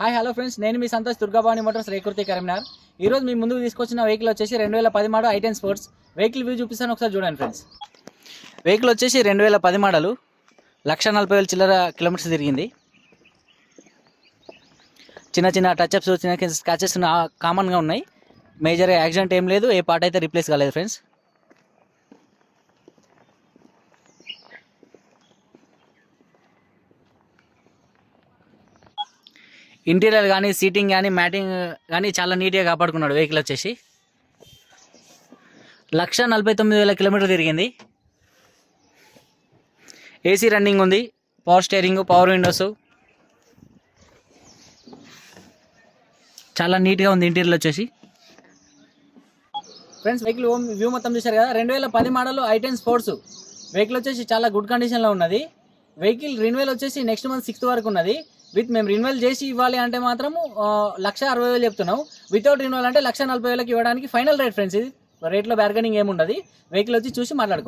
Hi hello friends, నేను మీ Santosh Durga Bhavani Motors Rekurthi Karimnagar. ఈరోజు మీ ముందుకు తీసుకొచ్చిన వెహికల్ వచ్చేసి 2010 model i10 sports vehicle view చూపిస్తాను, ఒకసారి చూడండి ఫ్రెండ్స్. వెహికల్ వచ్చేసి 2010 మోడల్, 1,40,000 చిల్లర కిలోమీటర్స్ తిరిగింది. చిన్న చిన్న టచ్అప్స్, చిన్న స్క్రాచెస్ కామన్గా ఉన్నాయి. మేజర్ యాక్సిడెంట్ ఏం లేదు, ఏ పార్ట్ అయితే రీప్లేస్ కాలేదు ఫ్రెండ్స్. ఇంటీరియర్ కానీ, సీటింగ్ కానీ, మ్యాటింగ్ కానీ చాలా నీట్గా కాపాడుకున్నాడు. వెహికల్ వచ్చేసి 1,49,000 కిలోమీటర్ తిరిగింది. ఏసీ రన్నింగ్ ఉంది, పవర్ స్టీరింగ్, పవర్ విండోస్, చాలా నీట్గా ఉంది ఇంటీరియర్ వచ్చేసి. ఫ్రెండ్స్, వెహికల్ వ్యూ మొత్తం చూశారు కదా. 2010 మోడల్ i10 స్పోర్ట్స్ వెహికల్ వచ్చేసి చాలా గుడ్ కండిషన్లో ఉన్నది. వెహికల్ రిన్యూవల్ వచ్చేసి నెక్స్ట్ మంత్ 6th వరకు ఉన్నది. మేము రిన్యూవల్ చేసి ఇవ్వాలి అంటే మాత్రము 1,60,000 చెప్తున్నాం. వితౌట్ రిన్యూవల్ అంటే 1,40,000 ఇవ్వడానికి ఫైనల్ రేట్ ఫ్రెండ్స్. ఇది రేట్లో బార్గెనింగ్ ఏముండదు. వెహికల్ వచ్చి చూసి మాట్లాడుకో.